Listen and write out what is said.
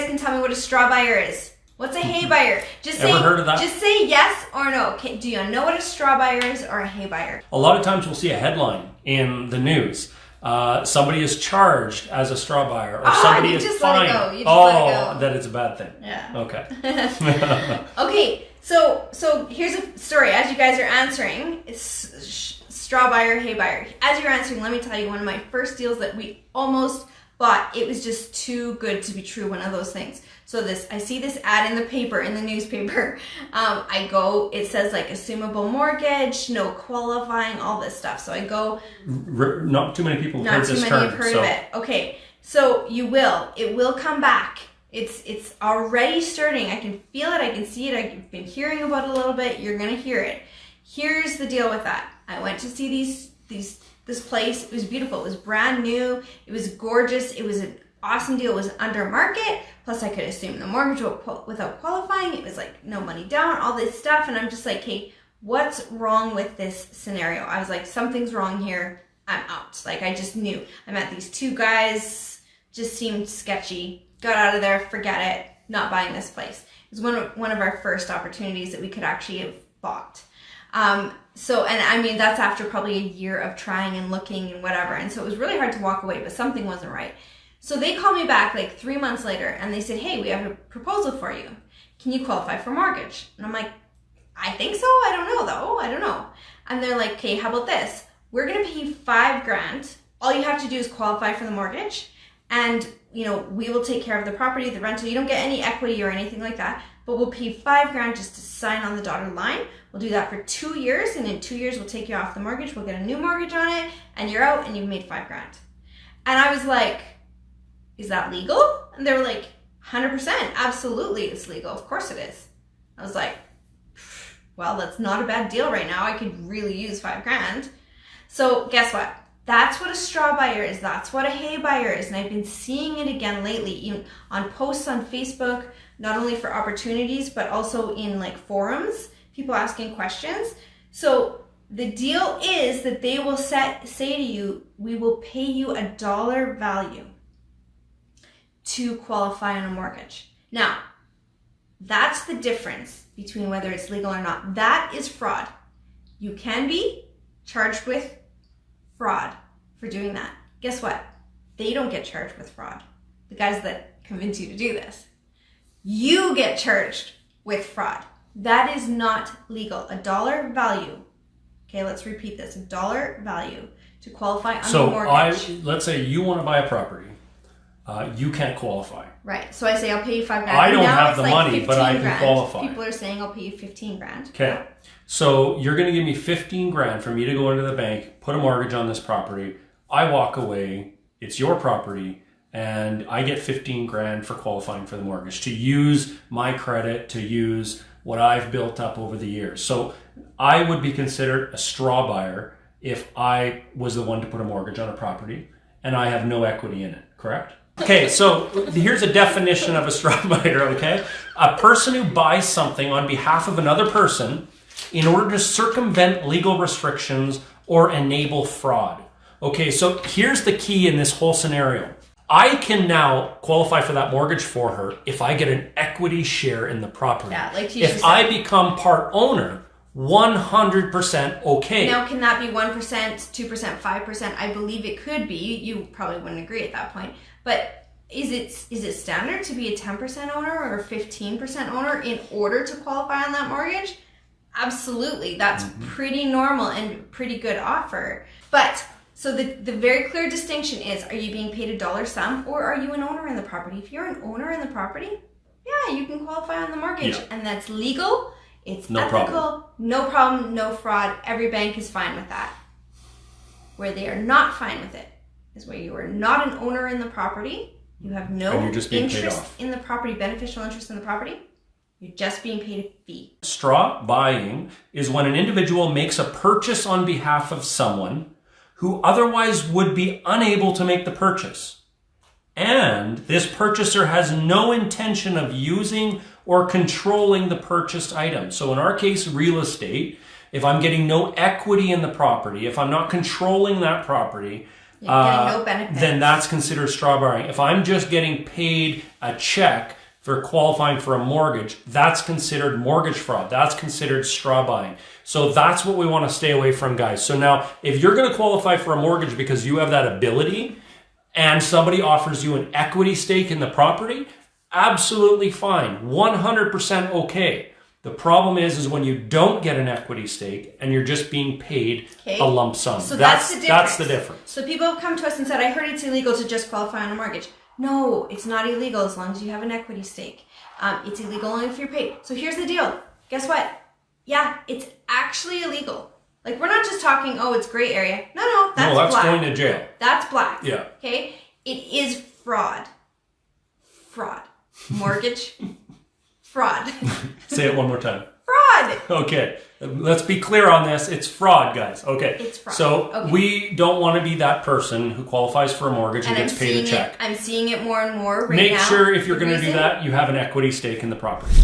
guys can tell me what a straw buyer is. What's a hay buyer? Ever heard of that? Just say yes or no. Okay, do you know what a straw buyer is or a hay buyer? A lot of times we'll see a headline in the news. Somebody is charged as a straw buyer, or somebody is fined. That it's a bad thing. Yeah. Okay. Okay, so here's a story. As you guys are answering, it's straw buyer, hay buyer. As you're answering, let me tell you one of my first deals that we almost bought. It was just too good to be true, one of those things. So I see this ad in the paper, in the newspaper. I go, it says like assumable mortgage, no qualifying, all this stuff. So I go. Not too many people have heard this term. Not too many have heard of it. Okay, so it will come back. It's already starting. I can feel it, I can see it, I've been hearing about it a little bit. You're gonna hear it. Here's the deal with that. I went to see this place. It was beautiful. It was brand new. It was gorgeous. It was an awesome deal. It was under market. Plus I could assume the mortgage without qualifying. It was like no money down, all this stuff. And I'm just like, hey, what's wrong with this scenario? I was like, something's wrong here. I'm out. Like I just knew. I met these two guys, just seemed sketchy. Got out of there, forget it, not buying this place. It was one of our first opportunities that we could actually have bought. And I mean, that's after probably a year of trying and looking and whatever. And so it was really hard to walk away, but something wasn't right. So they called me back like 3 months later and they said, hey, we have a proposal for you. Can you qualify for mortgage? And I'm like, I think so. I don't know though. I don't know. And they're like, okay, how about this? We're going to pay you $5,000. All you have to do is qualify for the mortgage. And, we will take care of the property, the rental. You don't get any equity or anything like that, but we'll pay $5,000 just to sign on the dotted line. We'll do that for 2 years. And in 2 years, we'll take you off the mortgage. We'll get a new mortgage on it and you're out and you've made $5,000. And I was like, is that legal? And they were like, 100%. Absolutely. It's legal. Of course it is. I was like, well, that's not a bad deal right now. I could really use $5,000. So guess what? That's what a straw buyer is. That's what a hay buyer is. And I've been seeing it again lately, even on posts on Facebook, not only for opportunities, but also in like forums, people asking questions. So the deal is that they will say to you, we will pay you $1 value to qualify on a mortgage. Now, that's the difference between whether it's legal or not. That is fraud. You can be charged with fraud for doing that. Guess what? They don't get charged with fraud. The guys that convince you to do this. You get charged with fraud. That is not legal. $1 value. Okay, let's repeat this. $1 value to qualify on the mortgage. So let's say you want to buy a property. You can't qualify. Right. So I say I'll pay you $5,000. I don't have the money, but I can qualify. People are saying I'll pay you $15,000. Okay. So you're going to give me $15,000 for me to go into the bank, put a mortgage on this property. I walk away. It's your property, and I get $15,000 for qualifying for the mortgage, to use my credit, to use what I've built up over the years. So I would be considered a straw buyer if I was the one to put a mortgage on a property and I have no equity in it, correct? Okay, so here's a definition of a straw buyer, okay? A person who buys something on behalf of another person in order to circumvent legal restrictions or enable fraud. Okay, so here's the key in this whole scenario. I can now qualify for that mortgage for her if I get an equity share in the property. Yeah, like Tisha if said. I become part owner, 100% okay. Now, can that be 1%, 2%, 5%? I believe it could be. You probably wouldn't agree at that point. But is it standard to be a 10% owner or a 15% owner in order to qualify on that mortgage? Absolutely. That's pretty normal and pretty good offer. But so the very clear distinction is, are you being paid $1 sum or are you an owner in the property? If you're an owner in the property, yeah, you can qualify on the mortgage. Yeah. And that's legal. It's no ethical, problem. No problem, no fraud. Every bank is fine with that. Where they are not fine with it is where you are not an owner in the property. You have no interest in the property, beneficial interest in the property. You're just being paid a fee. Straw buying is when an individual makes a purchase on behalf of someone who otherwise would be unable to make the purchase. And this purchaser has no intention of using or controlling the purchased item. So in our case, real estate, if I'm getting no equity in the property, if I'm not controlling that property, getting no benefits. Then that's considered straw buying. If I'm just getting paid a check for qualifying for a mortgage, that's considered mortgage fraud. That's considered straw buying. So that's what we want to stay away from, guys. So now, if you're going to qualify for a mortgage because you have that ability and somebody offers you an equity stake in the property, absolutely fine. 100% okay. The problem is when you don't get an equity stake and you're just being paid a lump sum. So that's the difference. That's the difference. So people have come to us and said, I heard it's illegal to just qualify on a mortgage. No, it's not illegal as long as you have an equity stake. It's illegal only if you're paid. So here's the deal. Guess what? Yeah, it's actually illegal. Like, we're not just talking, oh, it's gray area. No, that's black. That's going to jail. That's black. Yeah. Okay? It is fraud. Fraud. Mortgage. Fraud. Say it one more time. Fraud. Okay. Let's be clear on this. It's fraud, guys. Okay. It's fraud. So we don't want to be that person who qualifies for a mortgage and gets paid a check. I'm seeing it more and more right now. Make sure if you're going to do that, you have an equity stake in the property.